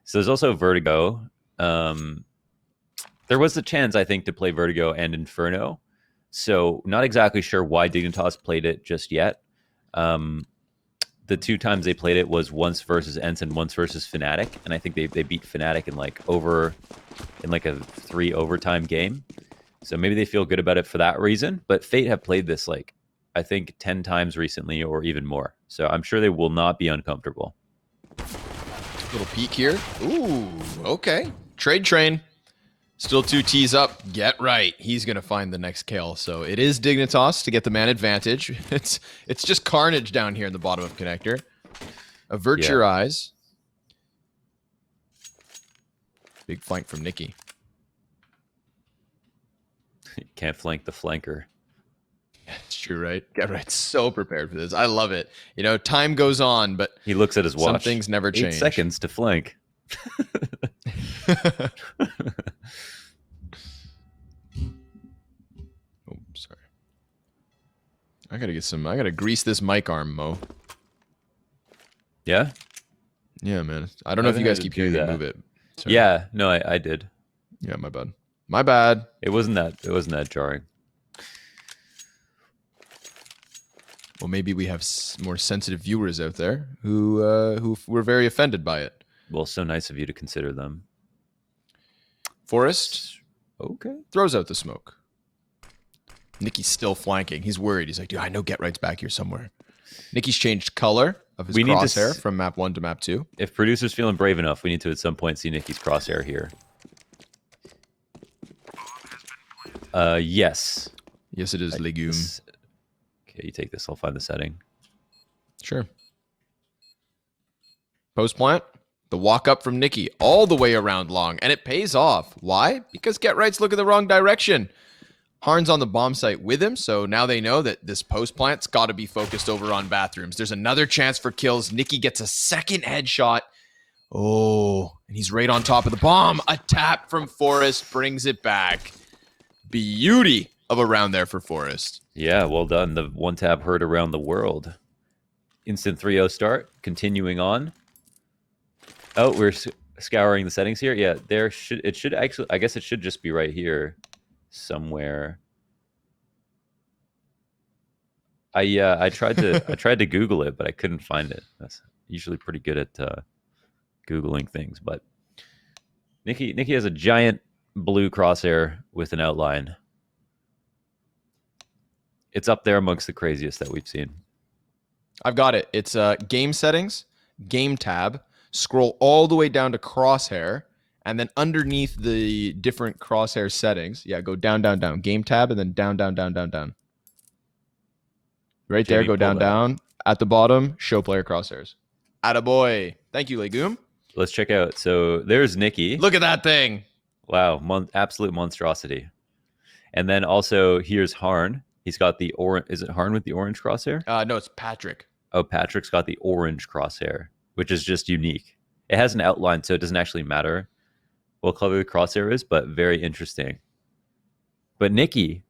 So there's also Vertigo. There was a chance, I think, to play Vertigo and Inferno. So not exactly sure why Dignitas played it just yet. The 2 times they played it was once versus Ensign, once versus Fnatic, and I think they beat Fnatic in like a 3 overtime game. So maybe they feel good about it for that reason. But Fate have played this like I think 10 times recently or even more. So I'm sure they will not be uncomfortable. Little peek here. Ooh, okay. Trade train. Still 2 T's up. Get right. He's going to find the next kill. So it is Dignitas to get the man advantage. It's just carnage down here in the bottom of connector. Avert your eyes. Big flank from Nikki. You can't flank the flanker. That's true, right? Get right. So prepared for this. I love it. You know, time goes on, but he looks at his watch. Some things never change. 8 seconds to flank. Oh, sorry. I gotta grease this mic arm, Mo. Yeah? Yeah, man. I don't know if you guys keep hearing me move it. Sorry. Yeah, no, I did. Yeah, my bad. My bad. It wasn't that jarring. Well, maybe we have more sensitive viewers out there who were very offended by it. Well, so nice of you to consider them. Forrest, okay, throws out the smoke. Nicky's still flanking. He's worried. He's like, dude, I know Get Right's back here somewhere. Nicky's changed color of his crosshair from map 1 to map 2. If producer's feeling brave enough, we need to at some point see Nicky's crosshair here. Yes. Yes, it is legume. Okay, you take this. I'll find the setting. Sure. Post plant. The walk up from Nicky all the way around long, and it pays off. Why? Because Get Right's looking the wrong direction. Harn's on the bomb site with him, so now they know that this post plant's got to be focused over on bathrooms. There's another chance for kills. Nicky gets a second headshot. Oh, and he's right on top of the bomb. A tap from Forrest brings it back. Beauty of a round there for Forrest. Yeah, well done. The one tap heard around the world. Instant 3-0 start. Continuing on. Oh, we're scouring the settings here. Yeah, it should actually, I guess it should just be right here somewhere. I tried to Google it, but I couldn't find it. That's usually pretty good at Googling things, but Nicky has a giant blue crosshair with an outline. It's up there amongst the craziest that we've seen. I've got it. It's game settings, game tab. Scroll all the way down to crosshair, and then underneath the different crosshair settings, go down, down, down. Game tab, and then down, down, down, down, down. Right there, go down, down. At the bottom, show player crosshairs. Attaboy. Thank you, Legume. Let's check out. So there's Nicky. Look at that thing. Wow, absolute monstrosity. And then also here's Harn. He's got the orange. Is it Harn with the orange crosshair? No, it's Patrick. Oh, Patrick's got the orange crosshair, which is just unique. It has an outline, so it doesn't actually matter what color the crosshair is, but very interesting. But Nicky,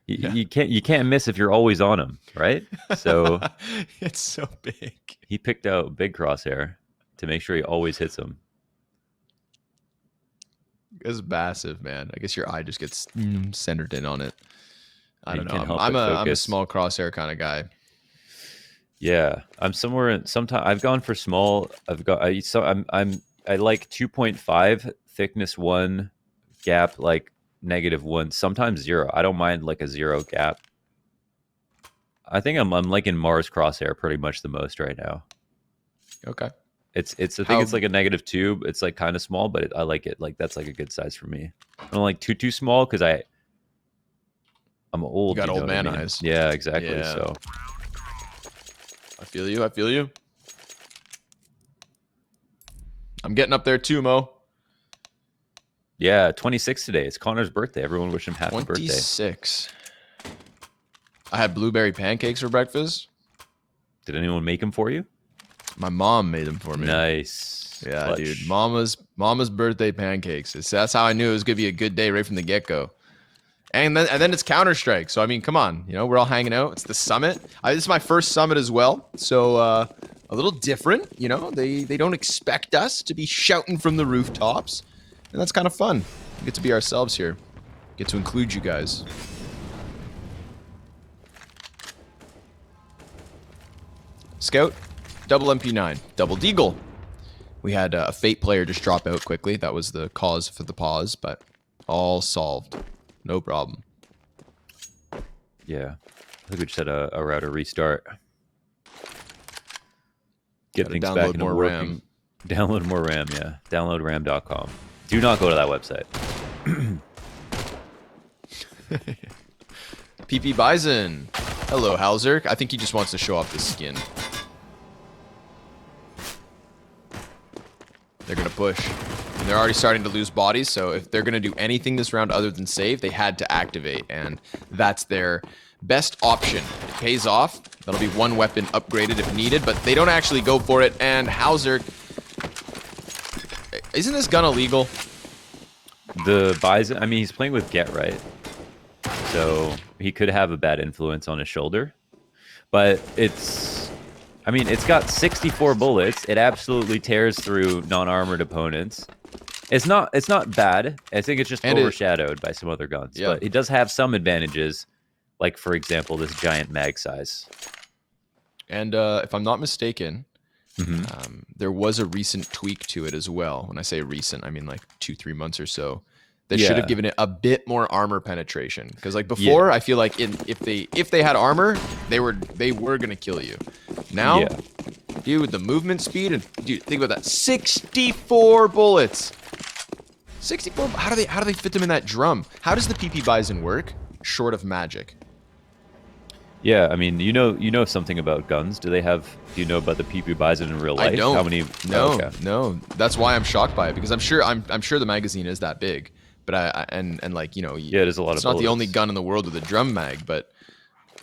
you can't miss if you're always on him, right? So it's so big. He picked out big crosshair to make sure he always hits him. It's massive, man. I guess your eye just gets centered in on it. I don't know. I'm a small crosshair kind of guy. Yeah, I'm somewhere in. Sometimes I've gone for small. I like 2.5 thickness 1 gap, like -1, sometimes 0. I don't mind like a 0 gap. I think I'm liking Mars crosshair pretty much the most right now. Okay. I think it's like a -2. It's like kind of small, but I like it. Like that's like a good size for me. I don't like too small because I'm old. You got old man eyes. Yeah, exactly. Yeah. So I feel you. I'm getting up there too, Mo. Yeah, 26 today. It's Connor's birthday. Everyone wish him happy 26. birthday. 26. I had blueberry pancakes for breakfast. Did anyone make them for you? My mom made them for me. Nice. Yeah, Clutch. dude. Mama's birthday pancakes. That's how I knew it was gonna be a good day right from the get-go. And then it's Counter-Strike. So I mean, come on, we're all hanging out. It's the summit. This is my first summit as well. So a little different. You know, they don't expect us to be shouting from the rooftops, and that's kind of fun. We get to be ourselves here. Get to include you guys. Scout, double MP9, double deagle. We had a Fate player just drop out quickly. That was the cause for the pause, but all solved. No problem. Yeah. I think we just had a router restart. Get things back into more working. RAM. Download more RAM, yeah. Downloadram.com. Do not go to that website. PP Bison. Hello, Hauser. I think he just wants to show off this skin. They're going to push. And they're already starting to lose bodies, so if they're going to do anything this round other than save, they had to activate, and that's their best option. It pays off. That'll be one weapon upgraded if needed, but they don't actually go for it, and Hauser... Isn't this gun illegal? The Bison, I mean, he's playing with Get Right, so he could have a bad influence on his shoulder, but it's... I mean, it's got 64 bullets. It absolutely tears through non-armored opponents. It's not bad. I think it's just overshadowed by some other guns. Yeah. But it does have some advantages, like, for example, this giant mag size. And if I'm not mistaken, there was a recent tweak to it as well. When I say recent, I mean like 2-3 months or so. They should have given it a bit more armor penetration, because like before, I feel like if they had armor, they were gonna kill you. Now, dude, with the movement speed, and dude, think about that, 64 bullets, 64. How do they fit them in that drum? How does the PP Bison work short of magic? Yeah, I mean, you know something about guns. Do you know about the PP Bison in real life? I don't. How many? No. That's why I'm shocked by it, because I'm sure the magazine is that big. But like, you know, it is a lot. It's not the only gun in the world with a drum mag, but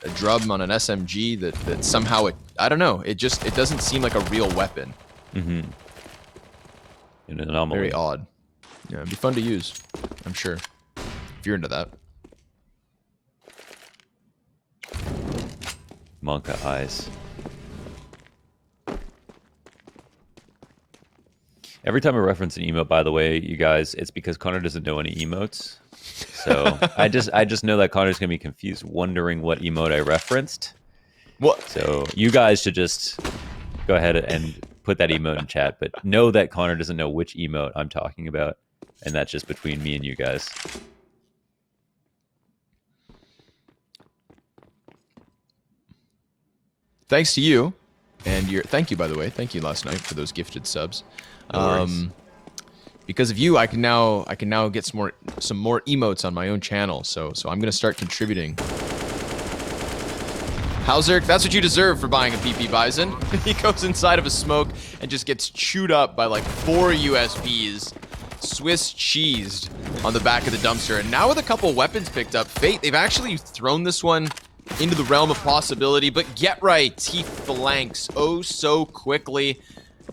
a drum on an SMG that somehow I don't know. It doesn't seem like a real weapon. An anomaly. Very odd. Yeah, it'd be fun to use, I'm sure, if you're into that. Monka eyes. Every time I reference an emote, by the way, you guys, it's because Connor doesn't know any emotes. So I just know that Connor's gonna be confused, wondering what emote I referenced. What? So you guys should just go ahead and put that emote in chat, but know that Connor doesn't know which emote I'm talking about, and that's just between me and you guys. Thanks to you, and thank you, by the way. Thank you last night for those gifted subs. Because of you, I can now get some more emotes on my own channel. So I'm gonna start contributing. Hauser, that's what you deserve for buying a PP Bison. He goes inside of a smoke and just gets chewed up by like 4 USBs, Swiss cheesed on the back of the dumpster. And now with a couple weapons picked up, Fate, they've actually thrown this one into the realm of possibility. But Get Right, he flanks oh so quickly.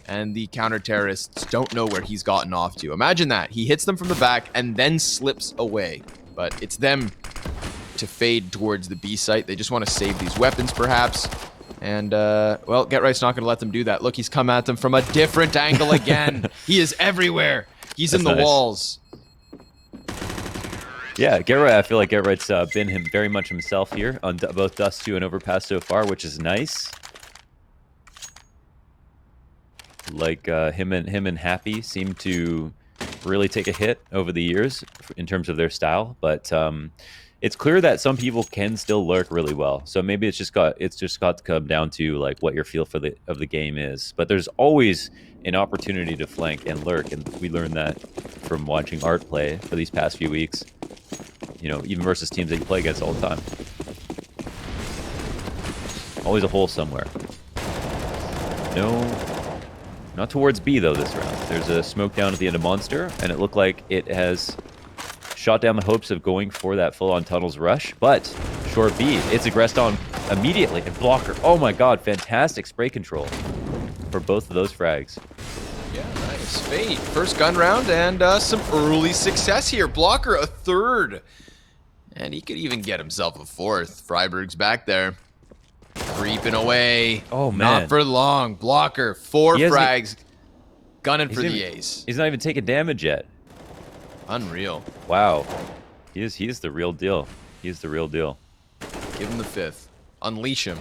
And the counter-terrorists don't know where he's gotten off to. Imagine that. He hits them from the back and then slips away. But it's them to fade towards the B site. They just want to save these weapons, perhaps. And, well, Get Right's not going to let them do that. Look, he's come at them from a different angle again. He is everywhere. He's in the walls. Yeah, Get Right, I feel like Get Right's been very much himself here on both Dust 2 and Overpass so far, which is nice. Like him and Happy seem to really take a hit over the years in terms of their style, but it's clear that some people can still lurk really well. So maybe it's just got to come down to like what your feel for the game is. But there's always an opportunity to flank and lurk, and we learned that from watching Art play for these past few weeks. You know, even versus teams that you play against all the time. Always a hole somewhere. No. Not towards B, though, this round. There's a smoke down at the end of Monster, and it looked like it has shot down the hopes of going for that full-on tunnels rush, but short B, it's aggressed on immediately, and Blocker, oh my god, fantastic spray control for both of those frags. Yeah, nice. Fate, first gun round, and some early success here. Blocker, a third. And he could even get himself a fourth. Freiberg's back there. 3 creeping away. Oh, man. Not for long. Blocker, 4 He hasn't- frags. Gunning for the even- ace. He's not even taking damage yet. Unreal. Wow. He's the real deal. He's the real deal. Give him the 5th. Unleash him.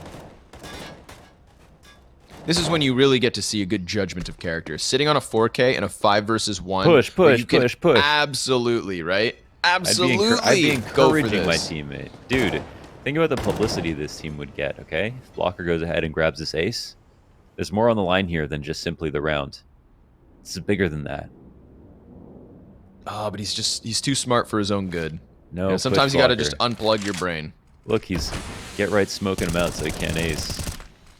This is when you really get to see a good judgment of character. Sitting on a 4K and a 5 versus 1. Push, where push, you can push, push. Absolutely, right? Absolutely. I'd be go for encouraging my this. teammate. Dude, think about the publicity this team would get, okay? If Blocker goes ahead and grabs this ace, there's more on the line here than just simply the round. This is bigger than that. Oh, but he's too smart for his own good. No, You know, sometimes you got to Blocker. just unplug your brain. Look, he's get right smoking him out so he can't ace.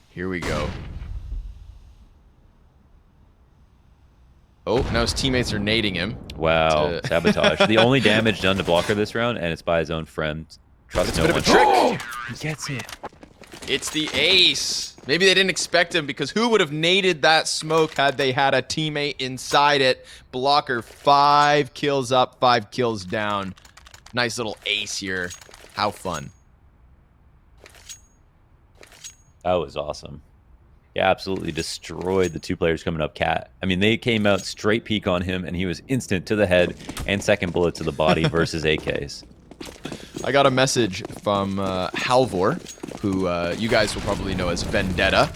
Here we go. Oh, now his teammates are nading him. Wow, sabotage. The only damage done to Blocker this round, and it's by his own friend. Trust It's a no bit of a one. trick. He gets it. It's the ace. Maybe they didn't expect him because who would have naded that smoke had they had a teammate inside it? Blocker, 5 kills up, 5 kills down. Nice little ace here. How fun. That was awesome. Yeah, absolutely destroyed the 2 players coming up cat. I mean, they came out straight peak on him, and he was instant to the head and second bullet to the body versus AKs. I got a message from Halvor, who you guys will probably know as Vendetta,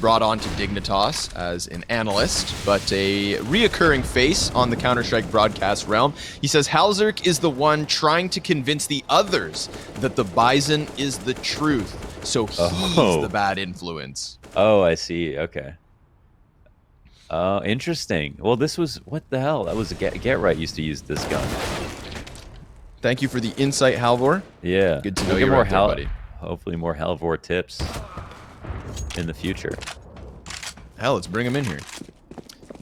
brought on to Dignitas as an analyst, but a reoccurring face on the Counter-Strike broadcast realm. He says Halzerk is the one trying to convince the others that the Bison is the truth, so he's the bad influence. Oh, I see. Okay. Oh, interesting. Well, this was... What the hell? That was... Get Right used to use this gun. Thank you for the insight, Halvor. Yeah. Good to know We'll get you're more right there, buddy. Hopefully more Halvor tips in the future. Hell, let's bring him in here.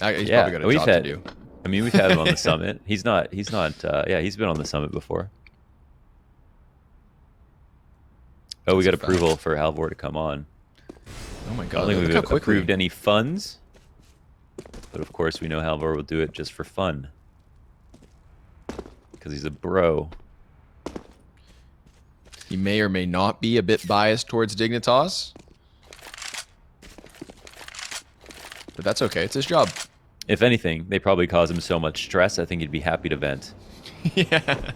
He's Yeah, probably got a job to do. I mean, we've had him on the summit. He's not, yeah, he's been on the summit before. Oh, we got That's a fact. approval for Halvor to come on. Oh my I god, don't think look we've how quickly. approved any funds. But of course, we know Halvor will do it just for fun. Because he's a bro. He may or may not be a bit biased towards Dignitas. But that's okay, it's his job. If anything, they probably cause him so much stress, I think he'd be happy to vent. Yeah.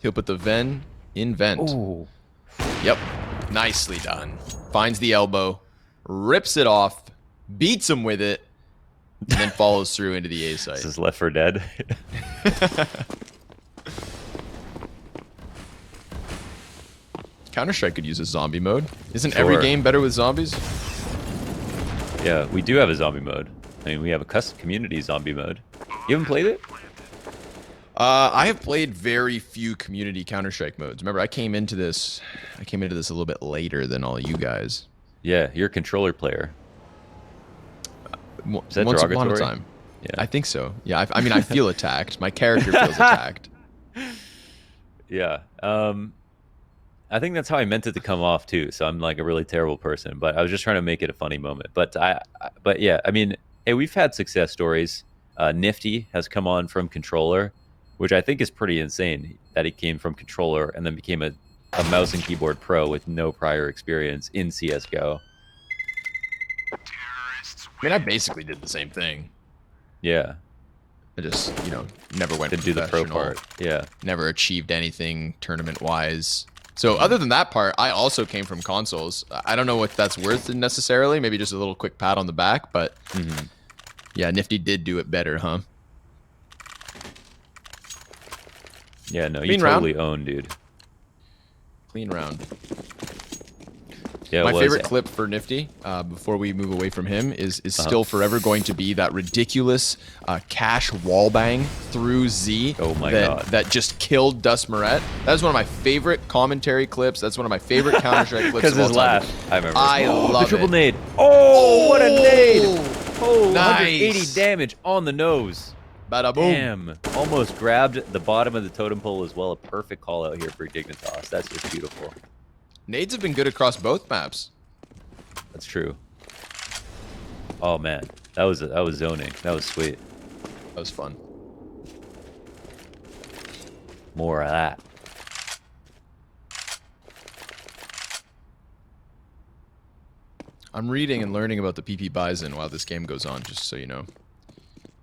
He'll put the Ven in vent. Ooh. Yep. Nicely done. Finds the elbow, rips it off, beats him with it, and then follows through into the A site. This is Left 4 Dead. Counter-Strike could use a zombie mode. Isn't Sure. every game better with zombies? Yeah, we do have a zombie mode. I mean, we have a custom community zombie mode. You haven't played it? I have played very few community Counter-Strike modes. Remember, I came into this a little bit later than all you guys. Yeah, you're a controller player. Is that Once upon a derogatory? time. Yeah. I think so. Yeah, I mean, I feel attacked. My character feels attacked. Yeah. I think that's how I meant it to come off too. So I'm like a really terrible person, but I was just trying to make it a funny moment. But but yeah, I mean, hey, we've had success stories. Nifty has come on from controller, which I think is pretty insane that he came from controller and then became a mouse and keyboard pro with no prior experience in CS:GO. I mean, I basically did the same thing. Yeah, I just, never went to do the pro professional, part. Yeah. never achieved anything tournament-wise. So other than that part, I also came from consoles. I don't know what that's worth necessarily. Maybe just a little quick pat on the back, but yeah, Nifty did do it better, huh? Yeah, no, you Clean round. totally own, dude. Clean round. Yeah, My it was. favorite clip for Nifty, before we move away from him, is still forever going to be that ridiculous cash wallbang through Z Oh my that, God. that just killed Dust Moret. That is one of my favorite commentary clips. That's one of my favorite Counter-Strike clips Because of all his time. laugh. I remember. I the love triple it. nade. Oh, what a nade! Oh, Nice. 180 damage on the nose. Bada boom. Damn. Almost grabbed the bottom of the totem pole as well. A perfect call out here for Dignitas. That's just beautiful. Nades have been good across both maps. That's true. Oh man, that was zoning. That was sweet. That was fun. More of that. I'm reading and learning about the PP Bison while this game goes on, just so you know.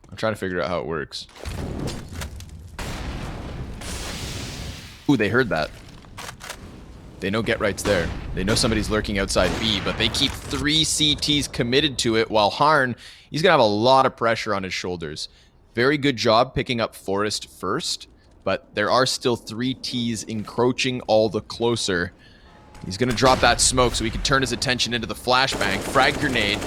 I'm trying to figure out how it works. Ooh, they heard that. They know Get Right's there. They know somebody's lurking outside B, but they keep 3 CTs committed to it, while Harn, he's going to have a lot of pressure on his shoulders. Very good job picking up Forest first, but there are still 3 Ts encroaching all the closer. He's going to drop that smoke so he can turn his attention into the flashbang. Frag grenade.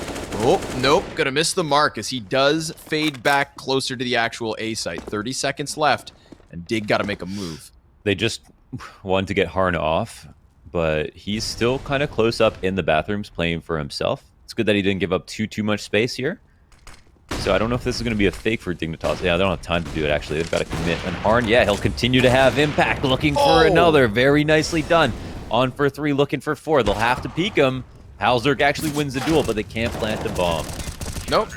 Oh, nope. Going to miss the mark as he does fade back closer to the actual A site. 30 seconds left, and Dig got to make a move. They just wanted to get Harn off, but he's still kind of close up in the bathrooms playing for himself. It's good that he didn't give up too much space here. So I don't know if this is going to be a fake for Dignitas. Yeah, they don't have time to do it, actually. They've got to commit. And Harn, yeah, he'll continue to have impact. Looking for another. Very nicely done. On for 3, looking for 4. They'll have to peek him. Halzerk actually wins the duel, but they can't plant the bomb. Nope.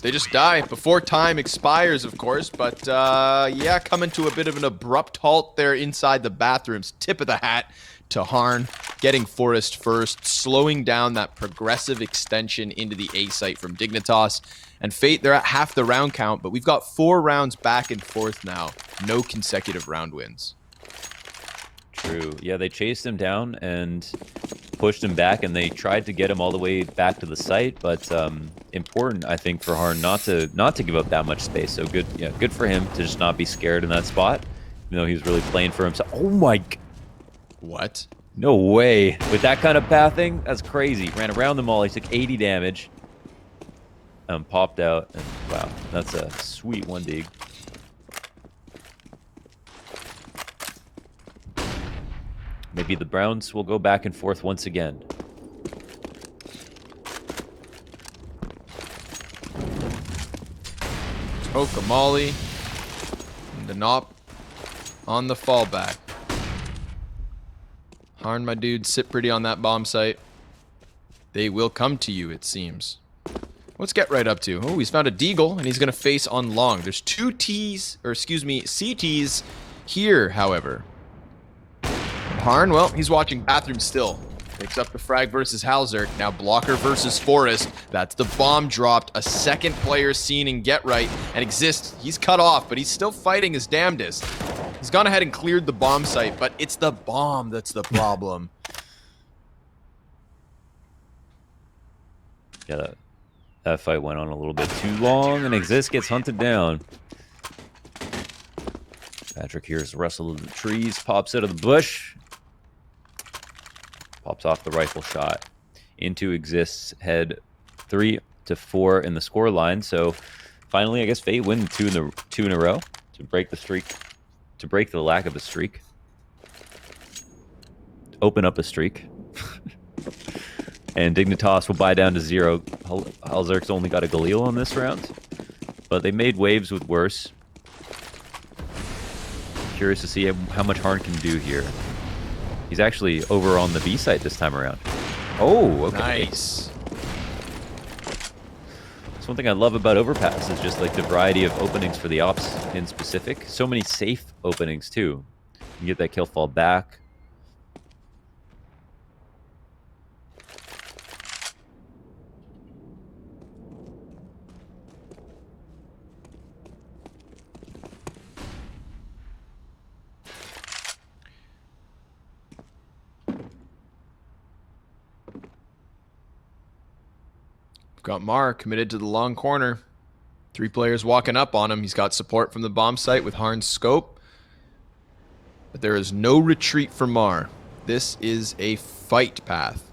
They just die before time expires, of course. But, yeah, coming to a bit of an abrupt halt there inside the bathrooms. Tip of the hat to Harn, getting Forest first, slowing down that progressive extension into the A site from Dignitas. And Fate, they're at half the round count, but we've got 4 rounds back and forth now. No consecutive round wins. True. Yeah, they chased him down and pushed him back, and they tried to get him all the way back to the site. But important, I think, for Harn not to give up that much space. So good, yeah, good for him to just not be scared in that spot. You know, he was really playing for himself. Oh my! What? No way! With that kind of pathing, that's crazy. Ran around them all. He took 80 damage. Popped out, and wow, that's a sweet 1 dig. Maybe the Browns will go back and forth once again. Smoke a molly. And the Nop on the fallback. Harn, my dude, sit pretty on that bomb site. They will come to you, it seems. What's Get Right up to? Oh, he's found a Deagle, and he's going to face on long. There's 2 Ts, or excuse me, CTs here, however. Harn, well, he's watching bathroom still. Picks up the frag versus Halzerk. Now blocker versus Forest. That's the bomb dropped. A second player seen in Get Right and exists. He's cut off, but he's still fighting his damnedest. He's gone ahead and cleared the bomb site, but it's the bomb that's the problem. Yeah, that fight went on a little bit too long, and Exist gets hunted down. Patrick hears the rustle of the trees, pops out of the bush. Pops off the rifle shot into Exist's head. 3-4 in the score line. So finally, I guess Fate win 2 in a row to break the streak, to break the lack of a streak, open up a streak. And Dignitas will buy down to 0. Halzerk's only got a Galil on this round, but they made waves with worse. Curious to see how much Harn can do here. He's actually over on the B site this time around. Oh, okay. Nice. That's one thing I love about Overpass is just like the variety of openings for the ops in specific. So many safe openings too. You can get that kill fall back. Got Mar committed to the long corner. 3 players walking up on him. He's got support from the bomb site with Harn's scope. But there is no retreat for Mar. This is a fight path.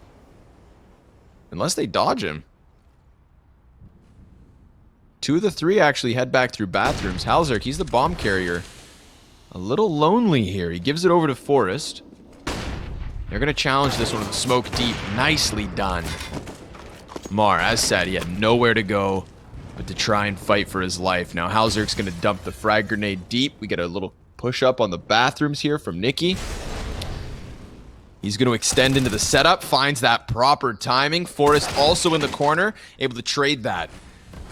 Unless they dodge him. 2 of the 3 actually head back through bathrooms. Halzerk, he's the bomb carrier. A little lonely here. He gives it over to Forest. They're going to challenge this one with the smoke deep. Nicely done. Mar, as said, he had nowhere to go but to try and fight for his life. Now Halzerk's going to dump the frag grenade deep. We get a little push up on the bathrooms here from Nikki. He's going to extend into the setup, finds that proper timing. Forrest also in the corner, able to trade that.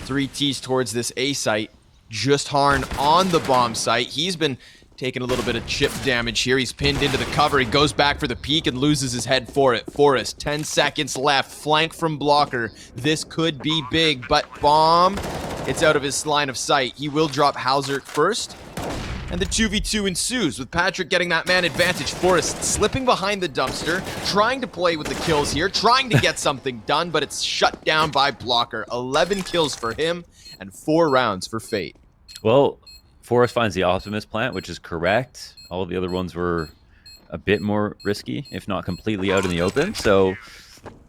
3 Ts towards this A site. Just Harn on the bomb site. He's been taking a little bit of chip damage here. He's pinned into the cover. He goes back for the peek and loses his head for it. Forrest, 10 seconds left. Flank from blocker. This could be big, but bomb. It's out of his line of sight. He will drop Hauser first. And the 2v2 ensues with Patrick getting that man advantage. Forrest slipping behind the dumpster, trying to play with the kills here, trying to get something done, but it's shut down by blocker. 11 kills for him and 4 rounds for Fate. Well, Forrest finds the Optimus plant, which is correct. All of the other ones were a bit more risky, if not completely out in the open. So,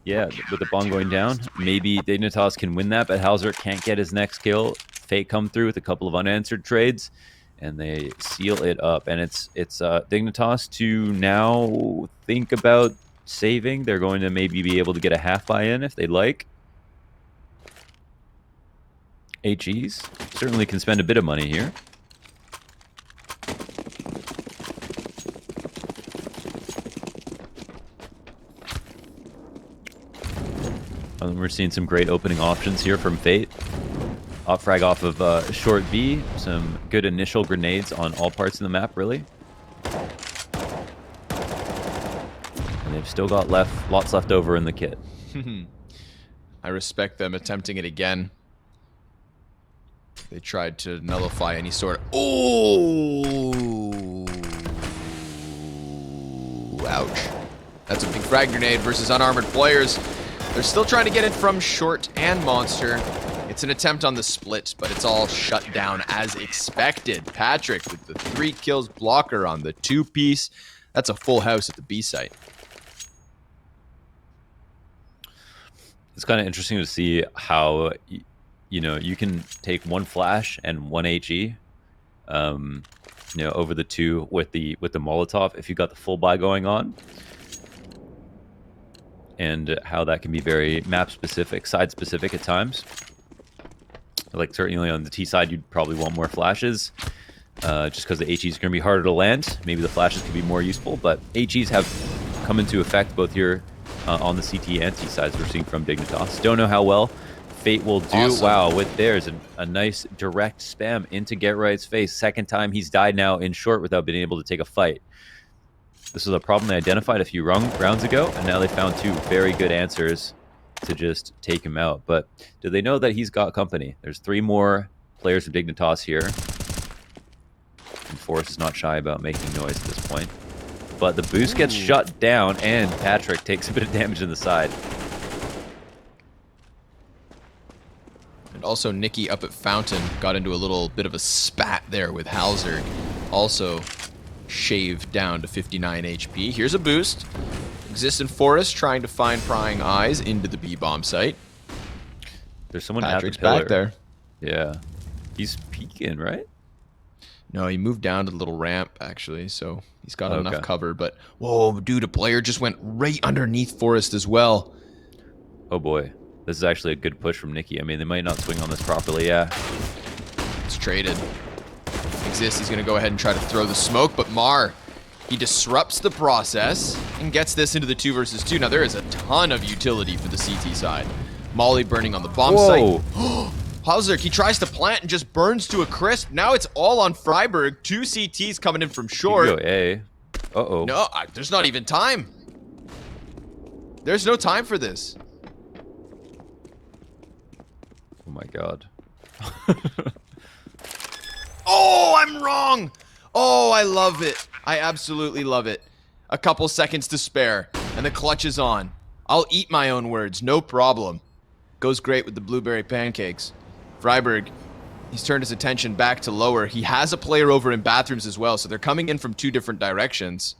yeah, with the bomb going down, maybe Dignitas can win that, but Hauser can't get his next kill. Fate come through with a couple of unanswered trades, and they seal it up. And it's Dignitas to now think about saving. They're going to maybe be able to get a half buy-in if they'd like. HEs certainly can spend a bit of money here. We're seeing some great opening options here from Fate. Op frag off of short B. Some good initial grenades on all parts of the map, really. And they've still got lots left over in the kit. I respect them attempting it again. They tried to nullify any sort of... Oh! Ouch. That's a big frag grenade versus unarmored players. They're still trying to get it from short and monster. It's an attempt on the split, but it's all shut down as expected. Patrick with the 3 kills, blocker on the 2-piece. That's a full house at the B site. It's kind of interesting to see how, you know, you can take 1 flash and 1 HE, you know, over the 2 with the Molotov if you got the full buy going on. And how that can be very map-specific, side-specific at times. Like, certainly on the T side, you'd probably want more flashes, just because the HEs are going to be harder to land. Maybe the flashes could be more useful, but HEs have come into effect both here on the CT and T sides we're seeing from Dignitas. Don't know how well Fate will do. Awesome. Wow, with there's a nice direct spam into Get Right's face. Second time he's died now in short without being able to take a fight. This is a problem they identified a few rounds ago, and now they found 2 very good answers to just take him out. But do they know that he's got company? There's 3 more players from Dignitas here. And Forrest is not shy about making noise at this point. But the boost gets shut down, and Patrick takes a bit of damage in the side. And also Nikki up at Fountain got into a little bit of a spat there with Hauser. Also shaved down to 59 HP. Here's a boost. Existent Forest trying to find prying eyes into the B-bomb site. There's someone Patrick's at the pillar. back there. Yeah. He's peeking, right? No, he moved down to the little ramp, actually, so he's got enough cover. But, whoa, dude, a player just went right underneath Forest as well. Oh, boy. This is actually a good push from Nikki. I mean, they might not swing on this properly, yeah. It's traded. He's going to go ahead and try to throw the smoke, but Mar, he disrupts the process and gets this into the 2 versus 2. Now, there is a ton of utility for the CT side. Molly burning on the bomb site. Hauser, he tries to plant and just burns to a crisp. Now it's all on Freiburg. 2 CTs coming in from short. You go A. Uh-oh. No, there's not even time. There's no time for this. Oh, my God. Oh, I'm wrong. Oh, I love it. I absolutely love it. A couple seconds to spare, and the clutch is on. I'll eat my own words, no problem. Goes great with the blueberry pancakes. Freiburg, he's turned his attention back to lower. He has a player over in bathrooms as well, so they're coming in from 2 different directions.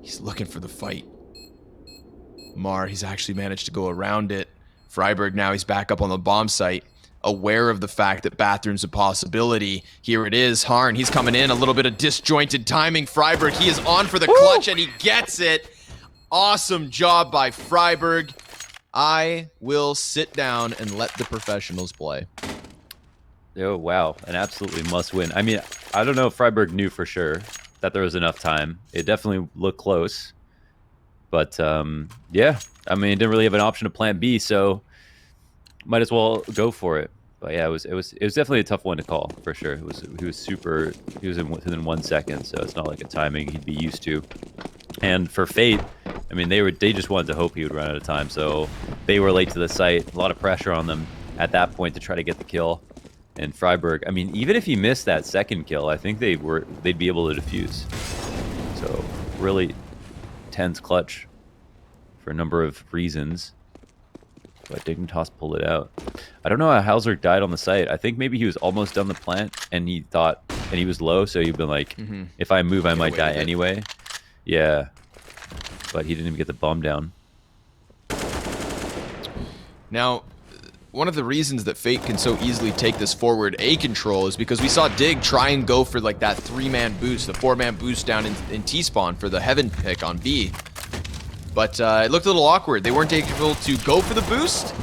He's looking for the fight. Mar, he's actually managed to go around it. Freiburg now, he's back up on the bomb site. Aware of the fact that bathroom's a possibility. Here it is. Harn, he's coming in. A little bit of disjointed timing. Freiburg, he is on for the clutch, and he gets it. Awesome job by Freiburg. I will sit down and let the professionals play. Oh, wow. An absolutely must win. I mean, I don't know if Freiburg knew for sure that there was enough time. It definitely looked close. But, yeah. I mean, it didn't really have an option to plan B, so might as well go for it. But yeah, it was definitely a tough one to call for sure. He was within 1 second, so it's not like a timing he'd be used to. And for Fate, I mean, they just wanted to hope he would run out of time, so they were late to the site. A lot of pressure on them at that point to try to get the kill. And Freiburg, I mean, even if he missed that second kill, I think they'd be able to defuse. So really tense clutch for a number of reasons. But Dignitas pulled it out. I don't know how Hauser died on the site. I think maybe he was almost done the plant and he thought, and he was low, so he'd been like, if I move, I might die anyway. Yeah. But he didn't even get the bomb down. Now, one of the reasons that Fate can so easily take this forward A control is because we saw Dig try and go for like that 3-man boost, the 4-man boost down in T-spawn for the Heaven pick on B. But it looked a little awkward. They weren't able to go for the boost.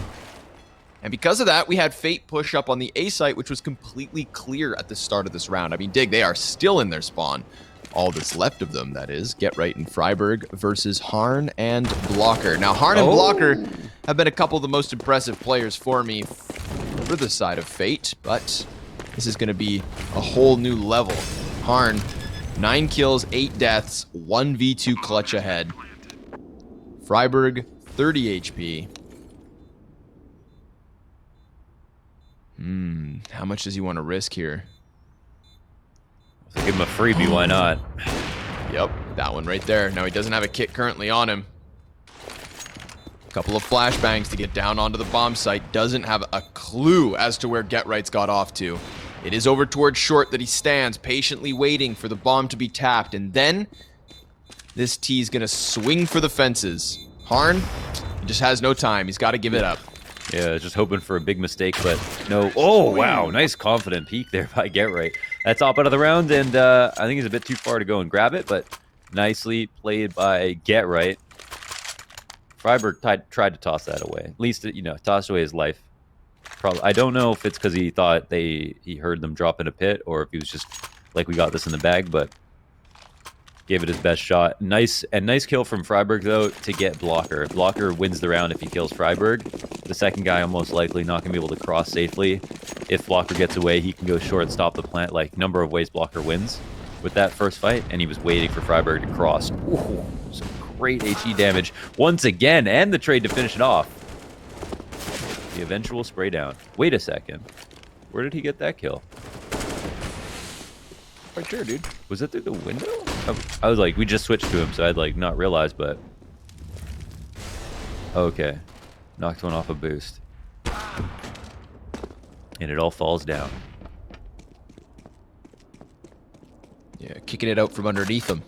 And because of that, we had Fate push up on the A site, which was completely clear at the start of this round. I mean, Dig, they are still in their spawn. All that's left of them, that is. Get Right and Freiburg versus Harn and Blocker. Now, Harn and Blocker have been a couple of the most impressive players for me for the side of Fate, but this is going to be a whole new level. Harn, 9 kills, 8 deaths, 1v2 clutch ahead. Freiburg, 30 HP. How much does he want to risk here? Give him a freebie, why not? Yep, that one right there. Now he doesn't have a kit currently on him. Couple of flashbangs to get down onto the bomb site. Doesn't have a clue as to where Get Right's got off to. It is over towards short that he stands, patiently waiting for the bomb to be tapped. And then, this T is going to swing for the fences. Harn, he just has no time. He's got to give it up. Yeah, just hoping for a big mistake, but no. Oh, wow. Nice confident peek there by Get Right. That's top out of the round, and I think he's a bit too far to go and grab it, but nicely played by Get Right. Freiburg tried to toss that away. At least, tossed away his life. Probably. I don't know if it's because he thought he heard them drop in a pit, or if he was just like, we got this in the bag, but gave it his best shot. Nice kill from Freiburg, though, to get Blocker. Blocker wins the round if he kills Freiburg. The second guy almost likely not going to be able to cross safely. If Blocker gets away, he can go short, stop the plant. Like, number of ways Blocker wins with that first fight, and he was waiting for Freiburg to cross. Ooh, some great HE damage once again, and the trade to finish it off. The eventual spray down. Wait a second. Where did he get that kill? Right here, dude. Was it through the window? I was like, we just switched to him, so I'd like not realized, but okay, knocked one off a boost, and it all falls down. Yeah, kicking it out from underneath him.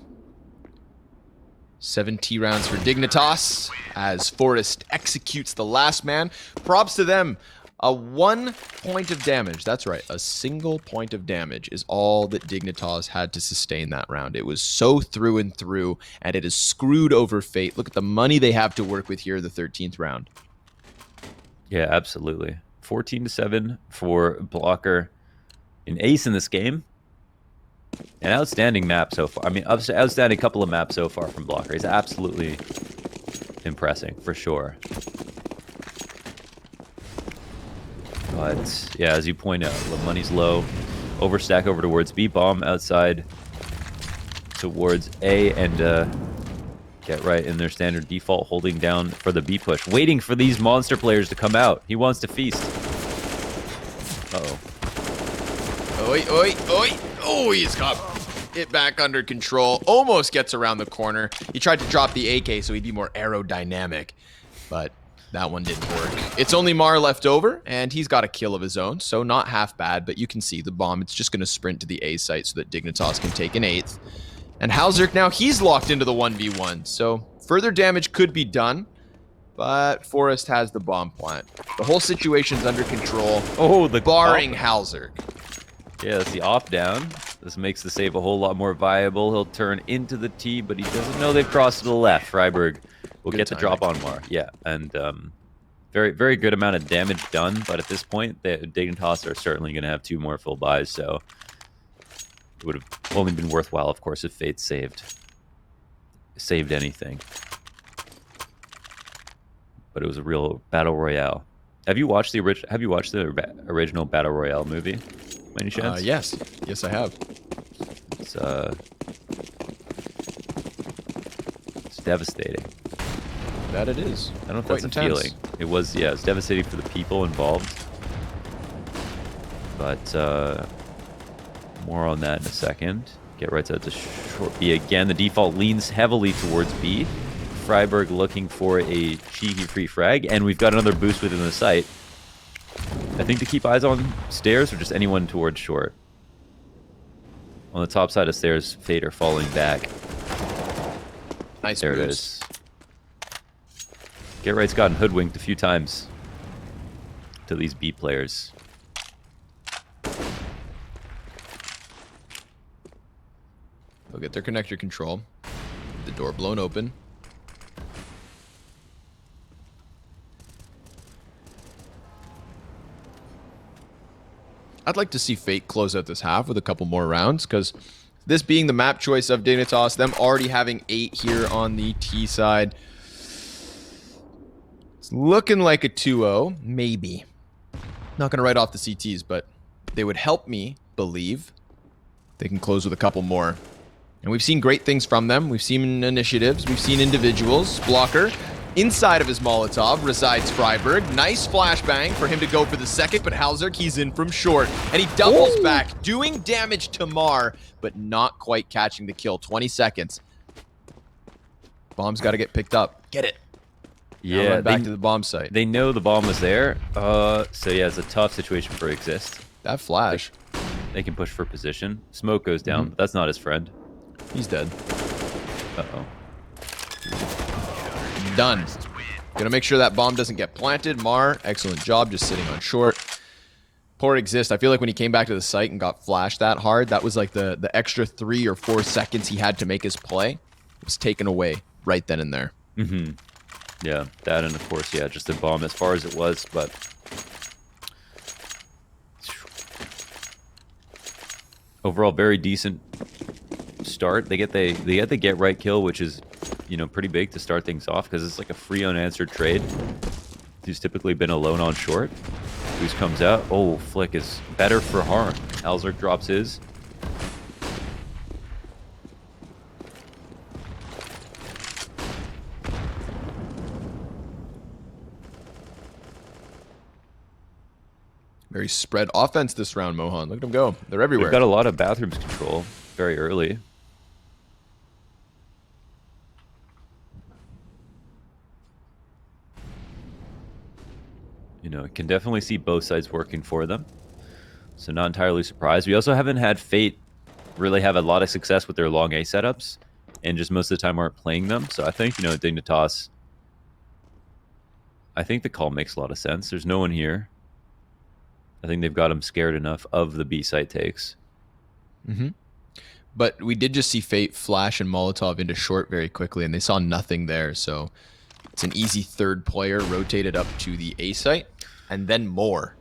7 T rounds for Dignitas as Forest executes the last man. Props to them. A 1 point of damage. That's right. A single point of damage is all that Dignitas had to sustain that round. It was so through and through, and it is screwed over Fate. Look at the money they have to work with here the 13th round. Yeah, absolutely. 14-7 for Blocker. An ace in this game. An outstanding map so far. I mean, outstanding couple of maps so far from Blocker. He's absolutely impressing, for sure. But, yeah, as you point out, the money's low. Overstack over towards B. Bomb outside towards A. And Get Right in their standard default, holding down for the B push. Waiting for these monster players to come out. He wants to feast. Uh-oh. Oi, oi, oi. Oh, he's got it back under control. Almost gets around the corner. He tried to drop the AK so he'd be more aerodynamic. But that one didn't work. It's only Mar left over, and he's got a kill of his own, so not half bad, but you can see the bomb. It's just going to sprint to the A site so that Dignitas can take an 8th. And Hauser, now he's locked into the 1v1, so further damage could be done, but Forest has the bomb plant. The whole situation's under control, barring Hauser. Yeah, that's the off down. This makes the save a whole lot more viable. He'll turn into the T, but he doesn't know they've crossed to the left. Freiburg will get the drop on Mar. Yeah, and very, very good amount of damage done, but at this point, the Dignitas are certainly going to have 2 more full buys, so it would have only been worthwhile, of course, if Fate saved anything. But it was a real battle royale. Have you watched the original Battle Royale movie? By any chance? Yes, I have. It's devastating. That it is. I don't know if Quite that's a intense. feeling. It was, yeah, it's devastating for the people involved. But more on that in a second. Get right out to short B again. The default leans heavily towards B. Freiburg looking for a cheeky free frag, and we've got another boost within the site. I think to keep eyes on stairs or just anyone towards short. On the top side of stairs, Fate are falling back. Nice There boost. it is. Get right's gotten hoodwinked a few times to these B players. They'll get their connector control. The door blown open. I'd like to see Fate close out this half with a couple more rounds, because this being the map choice of Dignitas, them already having 8 here on the T side, it's looking like a 2-0, maybe. Not going to write off the CTs, but they would help me believe they can close with a couple more. And we've seen great things from them. We've seen initiatives. We've seen individuals. Blocker. Inside of his Molotov resides Freiburg. Nice flashbang for him to go for the second, but Halzerk, he's in from short. And he doubles back, doing damage to Mar, but not quite catching the kill. 20 seconds. Bomb's got to get picked up. Get it. Now Yeah, run back to the bomb site. They know the bomb was there. So yeah, it's a tough situation for Exist. That flash. They can push for position. Smoke goes down, but that's not his friend. He's dead. Uh-oh. Done. Gonna make sure that bomb doesn't get planted. Mar, excellent job just sitting on short. Poor Exist. I feel like when he came back to the site and got flashed that hard, that was like the extra 3 or 4 seconds he had to make his play was taken away right then and there. Mm-hmm. Yeah, that and of course, yeah, just a bomb as far as it was, but overall very decent start. They get the get right kill, which is, you know, pretty big to start things off because it's like a free unanswered trade. He's typically been alone on short. Boost comes out. Oh, flick is better for Harm. Halzerk drops his. Very spread offense this round, Mohan. Look at them go. They're everywhere. They've got a lot of bathrooms control very early. You know, can definitely see both sides working for them. So not entirely surprised. We also haven't had Fate really have a lot of success with their long A setups, and just most of the time aren't playing them. So I think, you know, Dignitas, I think the call makes a lot of sense. There's no one here. I think they've got him scared enough of the B site takes. Mm-hmm. But we did just see Fate flash and Molotov into short very quickly, and they saw nothing there. So it's an easy third player rotated up to the A site, and then more.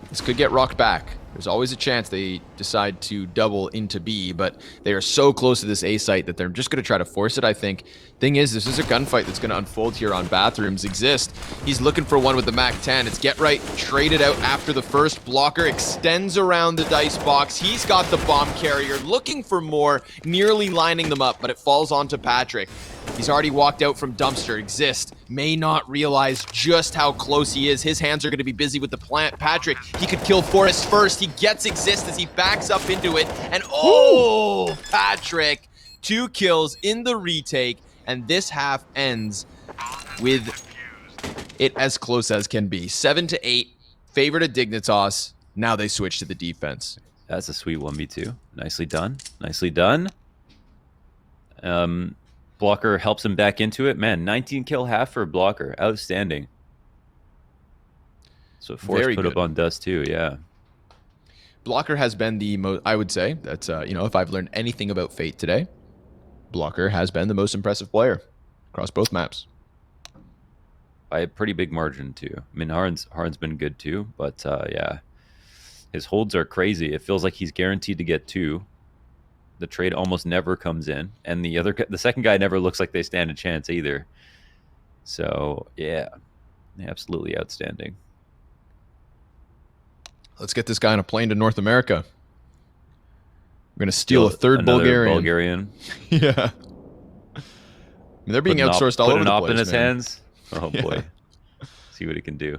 This could get rocked back. There's always a chance they decide to double into B, but they are so close to this A site that they're just going to try to force it, I think. Thing is, this is a gunfight that's going to unfold here on bathrooms. Exist. He's looking for one with the MAC-10. It's Get Right traded out after the first. Blocker extends around the dice box. He's got the bomb carrier, looking for more, nearly lining them up, but it falls onto Patrick. He's already walked out from Dumpster. Exist may not realize just how close he is. His hands are going to be busy with the plant. Patrick, he could kill Forrest first. He gets Exist as he backs up into it. And oh, Patrick, 2 kills in the retake. And this half ends with it as close as can be. 7-8, favor to Dignitas. Now they switch to the defense. That's a sweet 1v2. Nicely done. Nicely done. Blocker helps him back into it. Man, 19 kill half for Blocker. Outstanding. So Force put up on Dust too, yeah. Blocker has been the most, I would say, that's, you know, if I've learned anything about Fate today, Blocker has been the most impressive player across both maps. By a pretty big margin too. I mean, Harn's been good too, but yeah. His holds are crazy. It feels like he's guaranteed to get 2. The trade almost never comes in, and the second guy never looks like they stand a chance either. So yeah, Absolutely outstanding. Let's get this guy on a plane to North America. We're going to steal a third Another Bulgarian. Yeah. I mean, they're being outsourced all put over an the op place, in his man. hands. Oh Yeah. boy. See what he can do.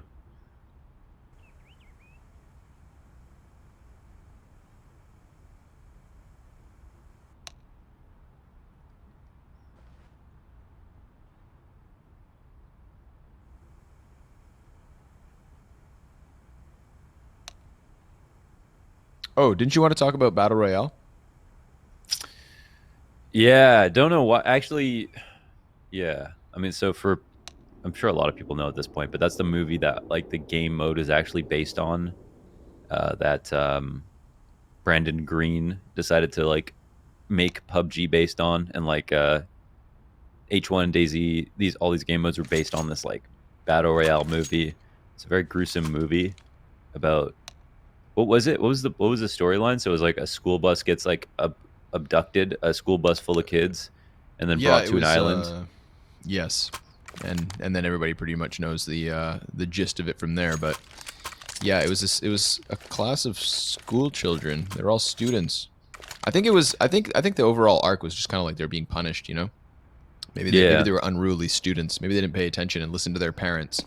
Oh, didn't you want to talk about Battle Royale? Yeah, don't know why. Actually, yeah. I mean, I'm sure a lot of people know at this point, but that's the movie that like the game mode is actually based on. That Brandon Green decided to like make PUBG based on, and like H1 and DayZ, all these game modes were based on this like battle royale movie. It's a very gruesome movie about what was it? What was the storyline? So it was like a school bus gets like abducted, a school bus full of kids, and then Yeah, brought it to an was. island. Yes, and then everybody pretty much knows the gist of it from there. But yeah, it was a class of school children. They're all students. I think it was. I think the overall arc was just kind of like they're being punished. You know, maybe Yeah. they were unruly students. Maybe they didn't pay attention and listen to their parents.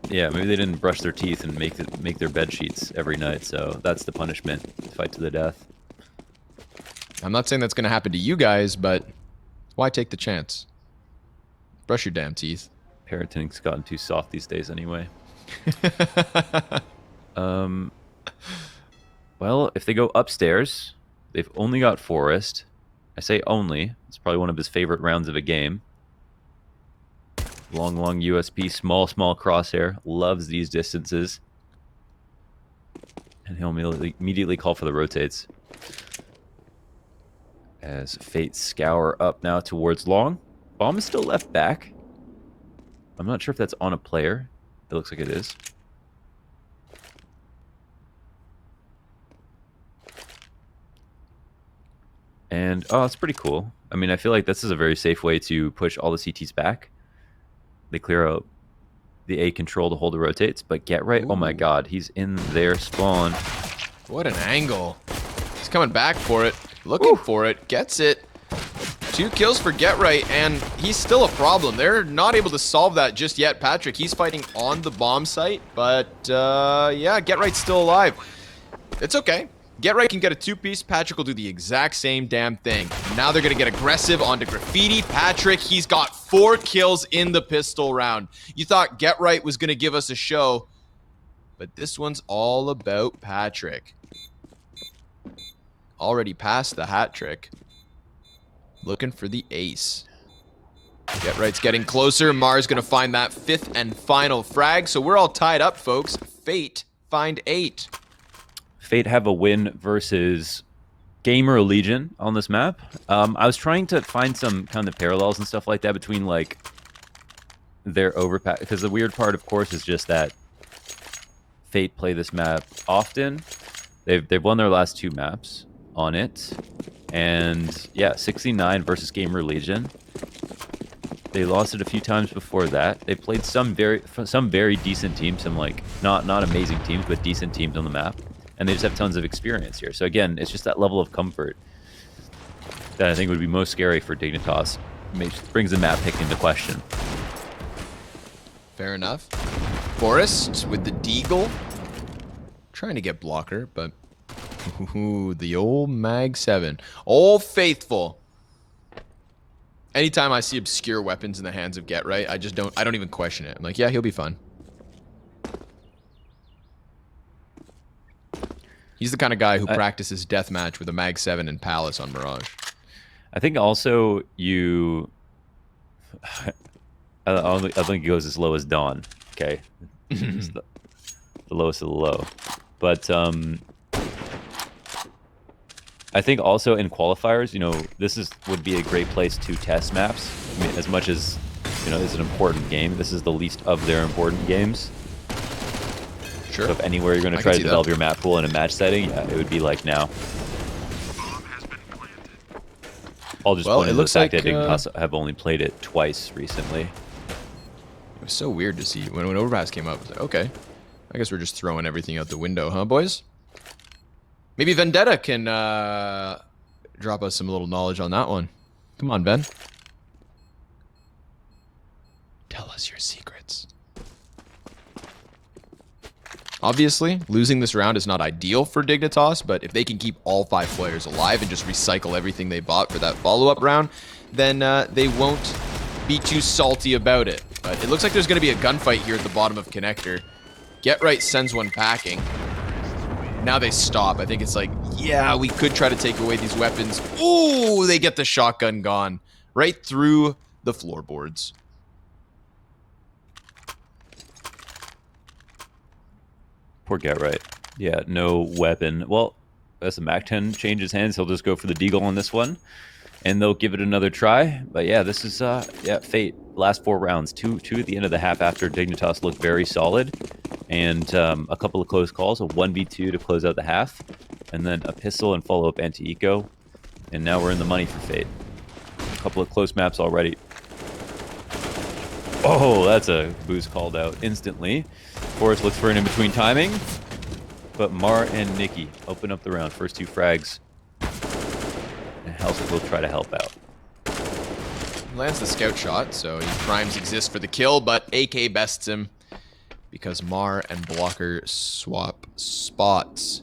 Yeah, maybe they didn't brush their teeth and make their bed sheets every night. So that's the punishment: fight to the death. I'm not saying that's going to happen to you guys, but why take the chance? Brush your damn teeth. Parenting's gotten too soft these days, anyway. Well, if they go upstairs, they've only got Forest. I say only. It's probably one of his favorite rounds of a game. Long USP, small crosshair. Loves these distances. And he'll immediately call for the rotates. As Fate scour up now towards long. Bomb is still left back. I'm not sure if that's on a player. It looks like it is. And, oh, that's pretty cool. I mean, I feel like this is a very safe way to push all the CTs back. They clear out the A control to hold the rotates, but get right. Ooh. Oh my god, he's in their spawn. What an angle. He's coming back for it. Looking for it. Gets it. 2 kills for Get Right, and he's still a problem. They're not able to solve that just yet. Patrick, he's fighting on the bomb site, but yeah, Get Right's still alive. It's okay. Get Right can get a 2-piece. Patrick will do the exact same damn thing. Now they're going to get aggressive onto Graffiti. Patrick, he's got 4 kills in the pistol round. You thought Get Right was going to give us a show, but this one's all about Patrick. Already past the hat trick. Looking for the ace. Get Right's getting closer. Mars going to find that 5th and final frag. So we're all tied up, folks. Fate find 8. Fate have a win versus Gamer Legion on this map. I was trying to find some kind of parallels and stuff like that between like their Overpass, because the weird part, of course, is just that Fate play this map often. They've won their last 2 maps on it, and yeah, 69 versus Gamer Legion. They lost it a few times before that. They played some very decent teams, some like not amazing teams, but decent teams on the map. And they just have tons of experience here. So again, it's just that level of comfort that I think would be most scary for Dignitas. Brings the map pick into question. Fair enough. Forrest with the Deagle. Trying to get blocker, but ooh, the old Mag 7. Old faithful. Anytime I see obscure weapons in the hands of Get Right, I don't even question it. I'm like, yeah, he'll be fun. He's the kind of guy who practices deathmatch with a Mag 7 and Palace on Mirage. I think also I think it goes as low as Dawn. Okay, it's the lowest of the low. But I think also in qualifiers, this would be a great place to test maps. I mean, as much as it's an important game, this is the least of their important games. Sure. So if anywhere you're going to try to develop your map pool in a match setting, yeah, it would be like now. I'll just point to the fact that Dignitas have only played it twice recently. was so weird to see when Overpass came up. I was like, okay, I guess we're just throwing everything out the window, huh, boys? Maybe Vendetta can drop us some little knowledge on that one. Come on, Ben. Tell us your secrets. Obviously, losing this round is not ideal for Dignitas, but if they can keep all 5 players alive and just recycle everything they bought for that follow-up round, then they won't be too salty about it. But it looks like there's going to be a gunfight here at the bottom of Connector. Get Right sends one packing. Now they stop. I think it's like, yeah, we could try to take away these weapons. Ooh, they get the shotgun gone right through the floorboards. Poor Get Right. Yeah, no weapon. Well, as the MAC-10 changes hands, he'll just go for the deagle on this one, and they'll give it another try. But yeah, this is yeah, Fate. Last 4 rounds, two at the end of the half after Dignitas looked very solid, and a couple of close calls, a 1v2 to close out the half, and then a pistol and follow-up anti-eco, and now we're in the money for Fate. A couple of close maps already. Oh, that's a boost called out instantly. Forrest looks for an in-between timing, but Mar and Nikki open up the round. First 2 frags, and Helsik will try to help out. Lands the scout shot, so primes exist for the kill, but AK bests him because Mar and Blocker swap spots.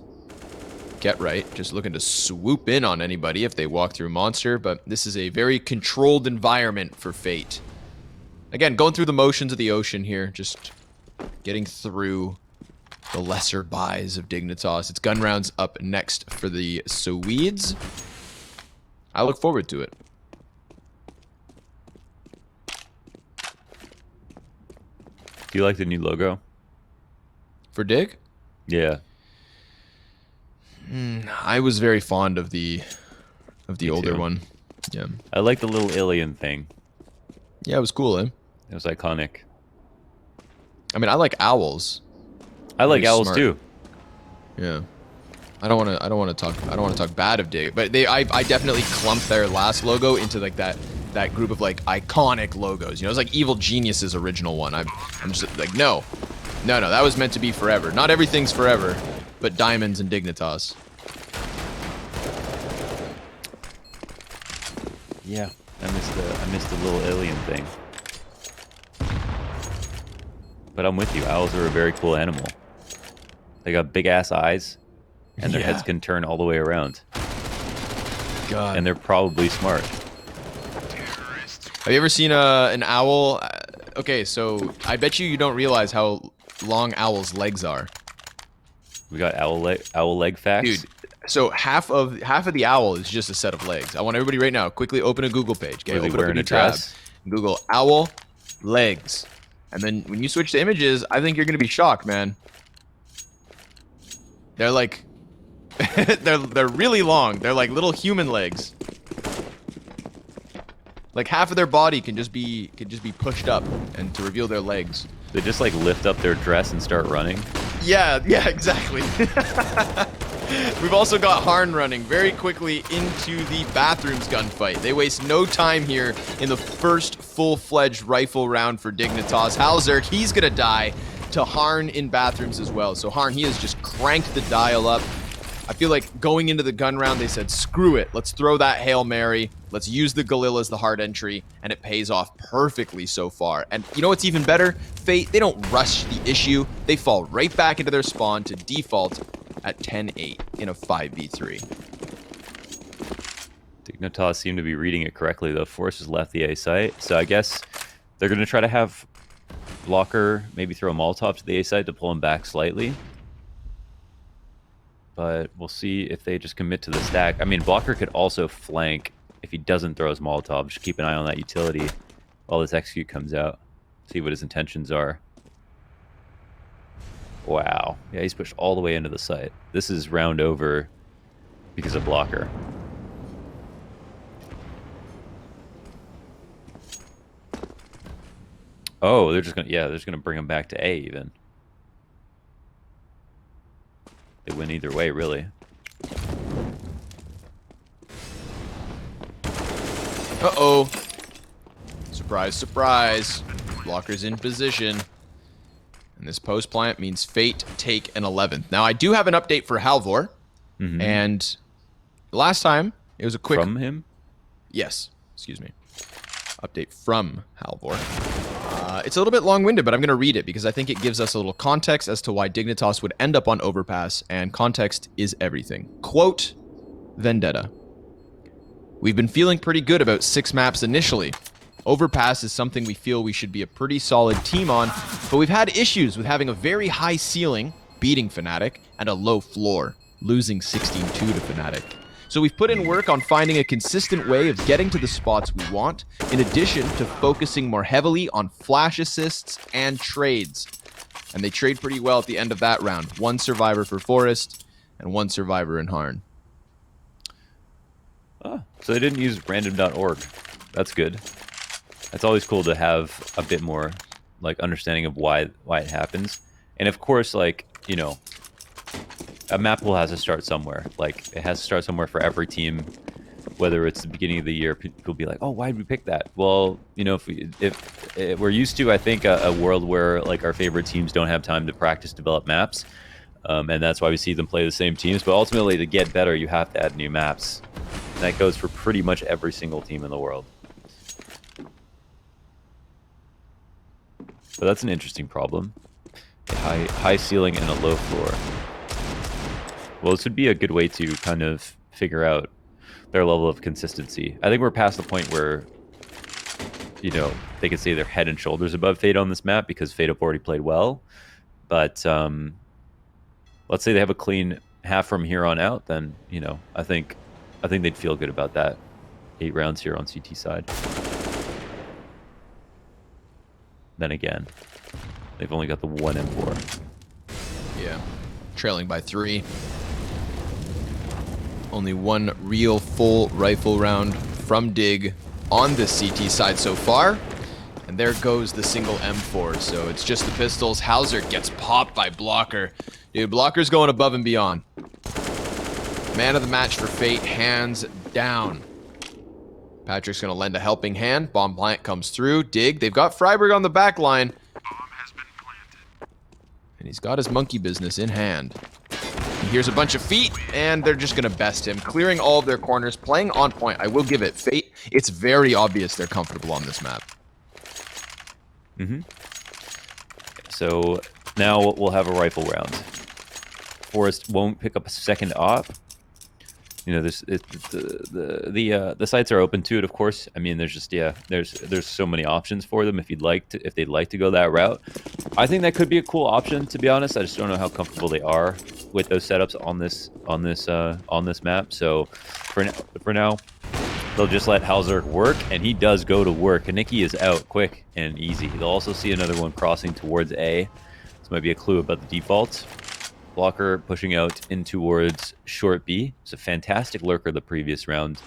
Get Right just looking to swoop in on anybody if they walk through Monster, but this is a very controlled environment for Fate. Again, going through the motions of the ocean here, just getting through the lesser buys of Dignitas. It's gun rounds up next for the Swedes. I look forward to it. Do you like the new logo? For Dig? Yeah. I was very fond of the older too. one. Yeah. I like the little alien thing. Yeah, it was cool, eh? It was iconic. I mean, I like owls. I like Very owls smart. too. Yeah. I don't want to talk bad of Dig, but I definitely clumped their last logo into like that group of like iconic logos. You know, it's like Evil Genius's original one. I'm just like, no, that was meant to be forever. Not everything's forever, but diamonds and Dignitas. Yeah, I missed the little alien thing. But I'm with you. Owls are a very cool animal. They got big ass eyes, and their Yeah. heads can turn all the way around. God. And they're probably smart. Have you ever seen an owl? Okay, so I bet you don't realize how long owls' legs are. We got owl leg facts. Dude, so half of the owl is just a set of legs. I want everybody right now quickly open a Google page. Okay, Are they open up a wearing new a tab. dress? Google owl legs, and then when you switch to images, I think you're gonna be shocked, man. They're like, they're really long. They're like little human legs. Like half of their body can just be pushed up and to reveal their legs. They just like lift up their dress and start running. Yeah, exactly. We've also got Harn running very quickly into the bathrooms gunfight. They waste no time here in the first full-fledged rifle round for Dignitas. Halzerk, he's gonna die to Harn in bathrooms as well. So Harn, he has just cranked the dial up. I feel like going into the gun round, they said, screw it. Let's throw that Hail Mary. Let's use the Galil as the hard entry, and it pays off perfectly so far. And you know what's even better? Fate, they don't rush the issue. They fall right back into their spawn to default at 10-8 in a 5v3. Dignitas seem to be reading it correctly, though. Force has left the A site, so I guess they're going to try to have Blocker maybe throw a Molotov to the A site to pull him back slightly. But we'll see if they just commit to the stack. I mean, Blocker could also flank if he doesn't throw his Molotov. Just keep an eye on that utility while this execute comes out. See what his intentions are. Wow. Yeah, he's pushed all the way into the site. This is round over because of Blocker. Oh, they're just gonna bring him back to A even. They win either way, really. Uh-oh. Surprise, surprise. Blocker's in position. And this post plant means Fate take an 11th. Now, I do have an update for Halvor. And last time, it was a quick... From him? Yes. Excuse me. Update from Halvor. It's a little bit long-winded, but I'm going to read it because I think it gives us a little context as to why Dignitas would end up on Overpass, and context is everything. Quote, Vendetta. We've been feeling pretty good about 6 maps initially. Overpass is something we feel we should be a pretty solid team on, but we've had issues with having a very high ceiling, beating Fnatic, and a low floor, losing 16-2 to Fnatic. So we've put in work on finding a consistent way of getting to the spots we want, in addition to focusing more heavily on flash assists and trades. And they trade pretty well at the end of that round. 1 survivor for Forest, and 1 survivor in Harn. Oh, so they didn't use random.org. That's good. It's always cool to have a bit more like understanding of why it happens. And of course, like, you know, a map pool has to start somewhere. Like, it has to start somewhere for every team. Whether it's the beginning of the year, people will be like, "Oh, why did we pick that?" Well, you know, if we're used to, I think, a world where like our favorite teams don't have time to practice, develop maps, and that's why we see them play the same teams. But ultimately, to get better, you have to add new maps. And that goes for pretty much every single team in the world. So that's an interesting problem. A high ceiling and a low floor. Well, this would be a good way to kind of figure out their level of consistency. I think we're past the point where, you know, they could say they're head and shoulders above Fate on this map because Fate have already played well. But let's say they have a clean half from here on out, then, you know, I think they'd feel good about that. 8 rounds here on CT side. Then again, they've only got the 1 M4. Yeah, trailing by 3. Only 1 real full rifle round from Dig on the CT side so far. And there goes the single M4. So it's just the pistols. Hauser gets popped by Blocker. Dude, Blocker's going above and beyond. Man of the match for Fate, hands down. Patrick's going to lend a helping hand. Bomb plant comes through. Dig. They've got Freiburg on the back line. Bomb has been planted. And he's got his monkey business in hand. And here's a bunch of feet, and they're just going to best him. Clearing all of their corners, playing on point. I will give it. Fate, it's very obvious they're comfortable on this map. So now we'll have a rifle round. Forest won't pick up a second op. You know, the sites are open to it, of course. I mean, there's just there's so many options for them if they'd like to go that route. I think that could be a cool option, to be honest. I just don't know how comfortable they are with those setups on this map. So for now, they'll just let Hauser work, and he does go to work. Kaniki is out quick and easy. They'll also see another one crossing towards A. This might be a clue about the default. Blocker pushing out in towards short B. It's a fantastic lurker the previous round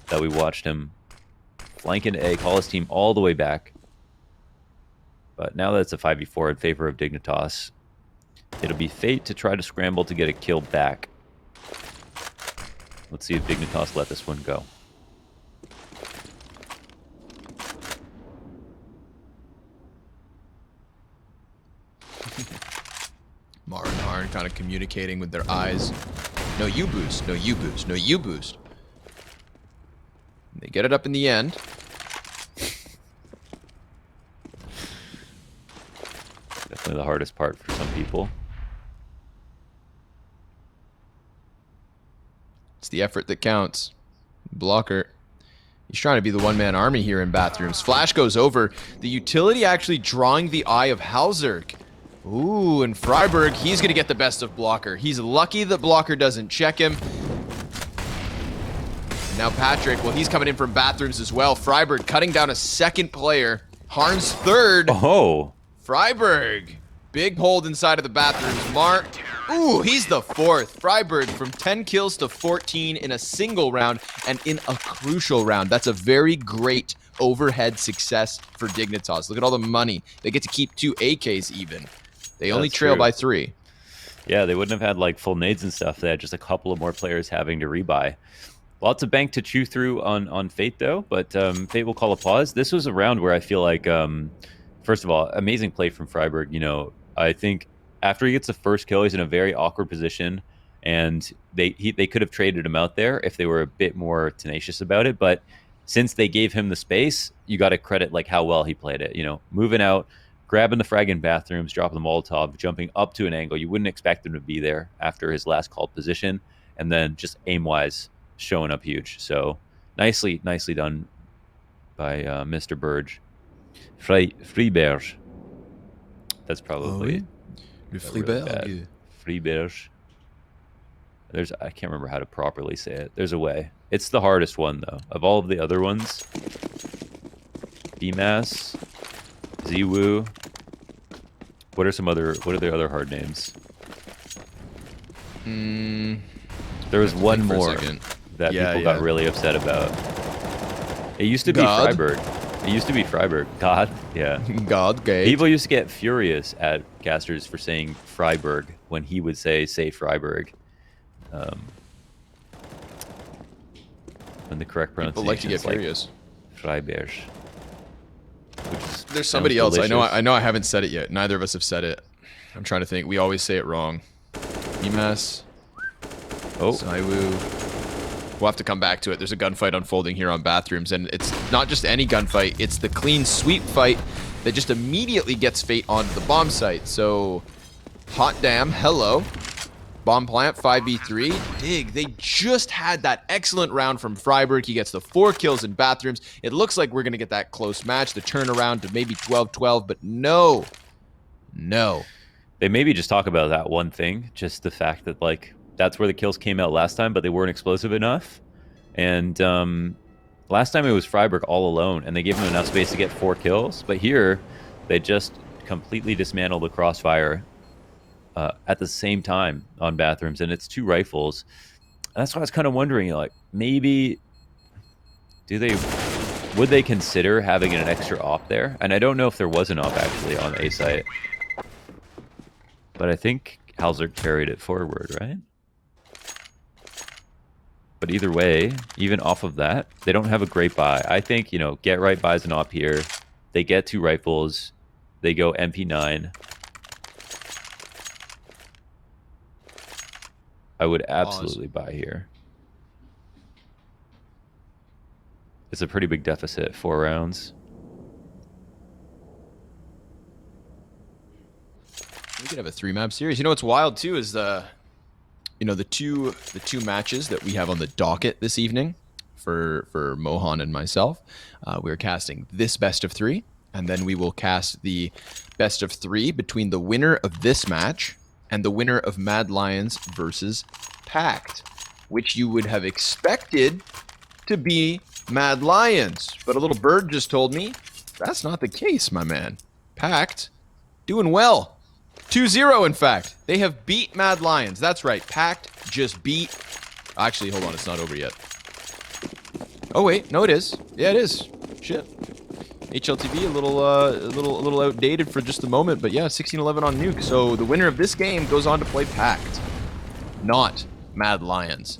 that we watched him flank into A, call his team all the way back. But now that it's a 5v4 in favor of Dignitas, it'll be Fate to try to scramble to get a kill back. Let's see if Dignitas let this one go. Mar and Harn kind of communicating with their eyes. No, you boost. No, you boost. No, you boost. And they get it up in the end. Definitely the hardest part for some people. It's the effort that counts. Blocker. He's trying to be the one-man army here in bathrooms. Flash goes over. The utility actually drawing the eye of Halzerk. Ooh, and Freiburg, he's going to get the best of Blocker. He's lucky that Blocker doesn't check him. Now Patrick, well, he's coming in from bathrooms as well. Freiburg cutting down a second player. Harn's third. Oh. Freiburg. Big hold inside of the bathrooms. Mark. Ooh, he's the fourth. Freiburg from 10 kills to 14 in a single round and in a crucial round. That's a very great overhead success for Dignitas. Look at all the money. They get to keep 2 AKs even. They only trail by 3. Yeah, they wouldn't have had like full nades and stuff. They had just a couple of more players having to rebuy. Lots of bank to chew through on Fate though, but Fate will call a pause. This was a round where I feel like for first of all, amazing play from Freiburg. I think after he gets the first kill, he's in a very awkward position, and they could have traded him out there if they were a bit more tenacious about it. But since they gave him the space, you got to credit like how well he played it. Moving out, grabbing the frag in bathrooms, dropping the Molotov, jumping up to an angle you wouldn't expect him to be there after his last called position, and then just aim-wise showing up huge. So nicely done by Mr. Burge. Freiberg. That's probably Freiberg. Freiberg. I can't remember how to properly say it. There's a way. It's the hardest one though. Of all of the other ones, BMAS, Ziwu. What are the other hard names? There was one more that people got really upset about. It used to be Freiburg. It used to be Freiburg. God, yeah. God, gay. People used to get furious at casters for saying Freiburg when he would say Freiburg. When the correct pronunciation People like to get furious. Freiberg. There's somebody else. Delicious. I know I haven't said it yet. Neither of us have said it. I'm trying to think. We always say it wrong. EMAS. Oh. Saiwu. We'll have to come back to it. There's a gunfight unfolding here on bathrooms, and it's not just any gunfight. It's the clean sweep fight that just immediately gets Fate onto the bomb site. So, hot damn, hello. Bomb plant, 5v3. Dig, they just had that excellent round from Freiburg. He gets the 4 kills in bathrooms. It looks like we're going to get that close match, the turnaround to maybe 12-12, but no. No. They maybe just talk about that one thing, just the fact that, like, that's where the kills came out last time, but they weren't explosive enough. And last time it was Freiburg all alone, and they gave him enough space to get 4 kills. But here, they just completely dismantled the crossfire at the same time on bathrooms, and it's 2 rifles. And that's why I was kind of wondering, like, maybe would they consider having an extra op there? And I don't know if there was an op actually on A site, but I think Halzert carried it forward, right? But either way, even off of that, they don't have a great buy. I think, Get Right buys an op here. They get 2 rifles. They go MP9. I would absolutely buy here. It's a pretty big deficit, 4 rounds. We could have a 3-map series. What's wild too is the two matches that we have on the docket this evening for Mohan and myself. We're casting this best of 3, and then we will cast the best of 3 between the winner of this match and the winner of Mad Lions versus Pact, which you would have expected to be Mad Lions. But a little bird just told me that's not the case, my man. Pact doing well. 2-0, in fact. They have beat Mad Lions. That's right. Pact just beat... Actually, hold on. It's not over yet. Oh, wait. No, it is. Yeah, it is. Shit. HLTV, a little outdated for just a moment. But yeah, 16-11 on Nuke. So the winner of this game goes on to play Pact. Not Mad Lions.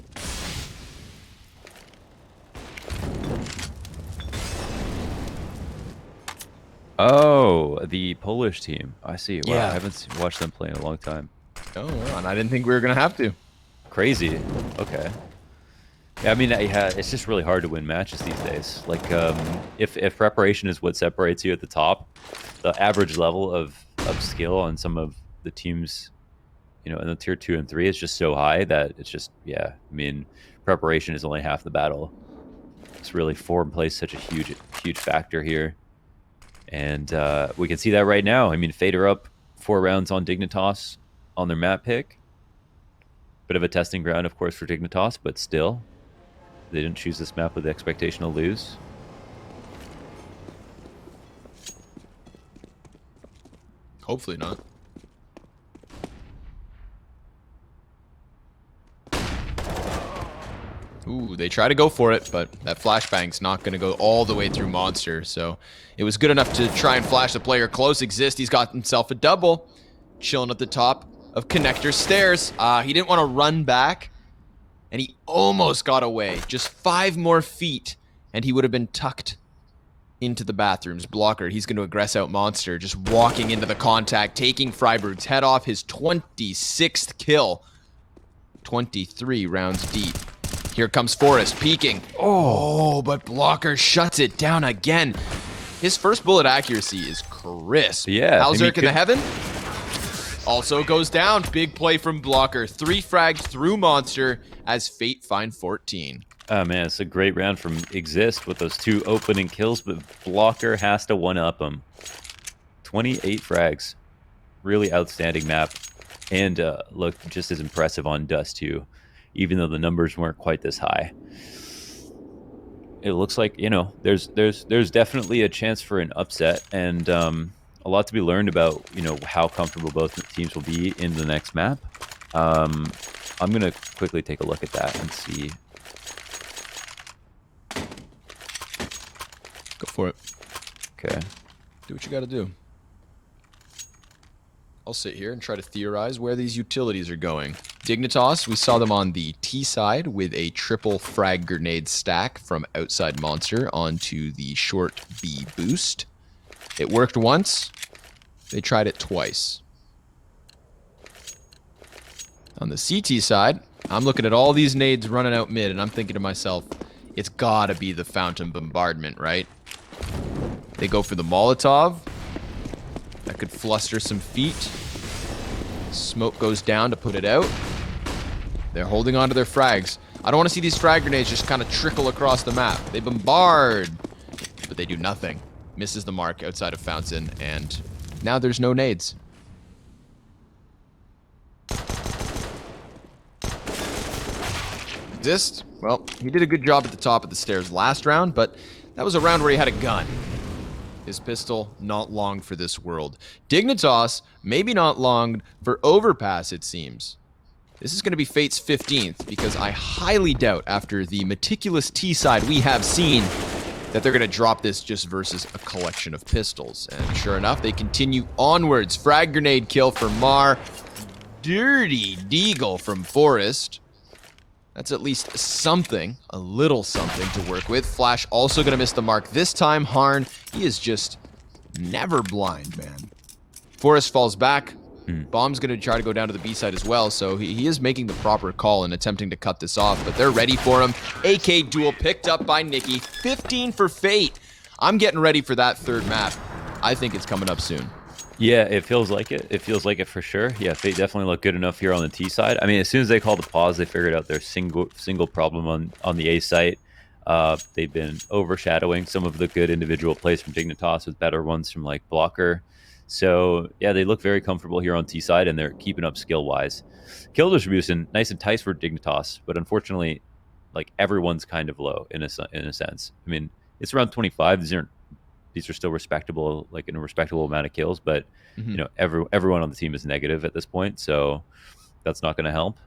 Oh, the Polish team. I see. Wow, Yeah. I haven't watched them play in a long time. Oh, well, and I didn't think we were going to have to. Crazy. Okay. Yeah, I mean, it's just really hard to win matches these days. Like, if preparation is what separates you at the top, the average level of skill on some of the teams, in the tier 2 and 3 is just so high that it's just, yeah. I mean, preparation is only half the battle. It's really form plays such a huge factor here. And we can see that right now. I mean, Fate are up 4 rounds on Dignitas on their map pick. Bit of a testing ground, of course, for Dignitas, but still, they didn't choose this map with the expectation to lose. Hopefully not. Ooh, they try to go for it, but that flashbang's not going to go all the way through Monster. So it was good enough to try and flash the player close. Exist, he's got himself a double. Chilling at the top of Connector Stairs. He didn't want to run back, and he almost got away. Just 5 more feet, and he would have been tucked into the bathrooms. Blocker, he's going to aggress out Monster, just walking into the contact, taking Freiburg's head off, his 26th kill. 23 rounds deep. Here comes Forrest, peeking. Oh, but Blocker shuts it down again. His first bullet accuracy is crisp. Yeah. Halzerk in the heaven also goes down. Big play from Blocker. 3 frags through Monster as Fate find 14. Oh, man, it's a great round from Exist with those 2 opening kills, but Blocker has to one-up him. 28 frags. Really outstanding map. And looked just as impressive on Dust, too, even though the numbers weren't quite this high. It looks like, there's definitely a chance for an upset, and a lot to be learned about, how comfortable both teams will be in the next map. I'm going to quickly take a look at that and see. Go for it. Okay. Do what you got to do. I'll sit here and try to theorize where these utilities are going. Dignitas, we saw them on the T side with a triple frag grenade stack from outside Monster onto the short B boost. It worked once. They tried it twice. On the CT side, I'm looking at all these nades running out mid, and I'm thinking to myself, it's gotta be the Fountain Bombardment, right? They go for the Molotov. That could fluster some feet. Smoke goes down to put it out. They're holding on to their frags. I don't want to see these frag grenades just kind of trickle across the map. They bombard, but they do nothing. Misses the mark outside of Fountain, and now there's no nades. Exist, well, he did a good job at the top of the stairs last round, but that was a round where he had a gun. His pistol, not long for this world. Dignitas, maybe not long for Overpass, it seems. This is going to be Fate's 15th, because I highly doubt, after the meticulous T-side we have seen, that they're going to drop this just versus a collection of pistols. And sure enough, they continue onwards. Frag grenade kill for Mar. Dirty Deagle from Forrest. That's at least something, a little something to work with. Flash also going to miss the mark this time. Harn, he is just never blind, man. Forrest falls back. Bomb's going to try to go down to the B side as well, so he is making the proper call and attempting to cut this off, but they're ready for him. AK duel picked up by Nicky. 15 for Fate. I'm getting ready for that third map. I think it's coming up soon. Yeah, it feels like it. It feels like it for sure. Yeah, Fate definitely looked good enough here on the T side. I mean, as soon as they called the pause, they figured out their single problem on the A site. They've been overshadowing some of the good individual plays from Dignitas with better ones from like Blocker. So yeah, they look very comfortable here on T side, and they're keeping up skill wise. Kill distribution nice and tight for Dignitas, but unfortunately, like everyone's kind of low in a sense. I mean, it's around 25. These are still respectable, like in a respectable amount of kills, but everyone on the team is negative at this point, so that's not going to help.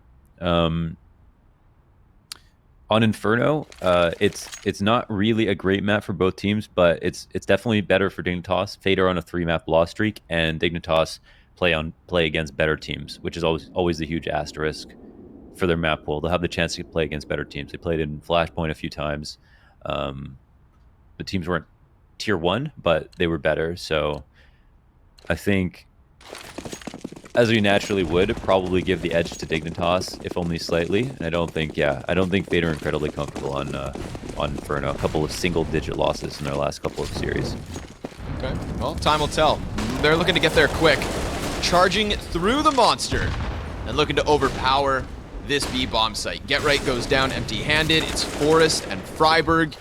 On Inferno, it's not really a great map for both teams, but it's definitely better for Dignitas. Fate are on a 3-map loss streak, and Dignitas play against better teams, which is always a huge asterisk for their map pool. They'll have the chance to play against better teams. They played in Flashpoint a few times. The teams weren't tier 1, but they were better. So I think, as we naturally would, probably give the edge to Dignitas, if only slightly. And I don't think Fate are incredibly comfortable on Inferno. A couple of single-digit losses in their last couple of series. Okay, well, time will tell. They're looking to get there quick. Charging through the monster and looking to overpower this B-bomb site. Get Right goes down empty-handed. It's Forrest and Freiburg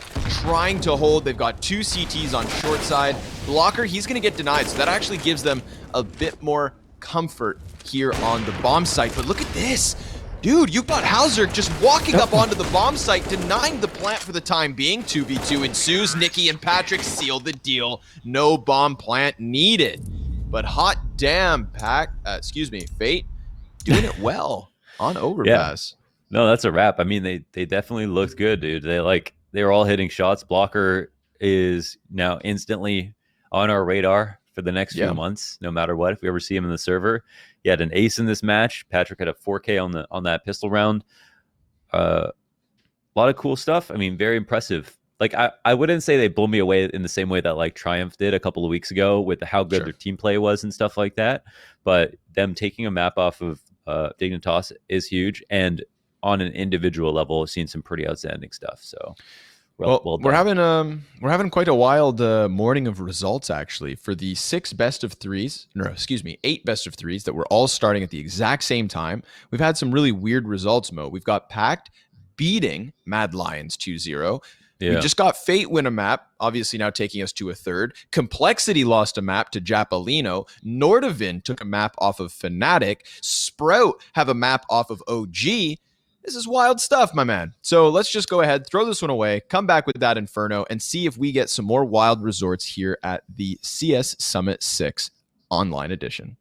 trying to hold. They've got 2 CTs on short side. Blocker, he's going to get denied, so that actually gives them a bit more comfort here on the bomb site. But look at this. Dude, you've got Halzerk just walking up onto the bomb site, denying the plant for the time being. 2v2 ensues. Nicky and Patrick seal the deal. No bomb plant needed. But hot damn, Fate doing it well on Overpass. Yeah. No, that's a wrap. I mean, they definitely looked good, dude. They were all hitting shots. Blocker is now instantly on our radar for the next few months, no matter what. If we ever see him in the server, he had an ace in this match. Patrick had a 4K on that pistol round. A lot of cool stuff. I mean, very impressive. like I wouldn't say they blew me away in the same way that like Triumph did a couple of weeks ago with how good Sure. their team play was and stuff like that. But them taking a map off of Dignitas is huge, and on an individual level, seeing some pretty outstanding stuff. So, well we're done. having quite a wild morning of results actually for the 8 best of threes that were all starting at the exact same time. We've had some really weird results, Mo. We've got Pact beating Mad Lions 2-0. We just got Fate win a map, obviously now taking us to a third. Complexity lost a map to Japolino. Nordavin took a map off of Fnatic. Sprout have a map off of OG. This is wild stuff, my man. So let's just go ahead, throw this one away, come back with that Inferno, and see if we get some more wild resorts here at the CS Summit 6 Online Edition.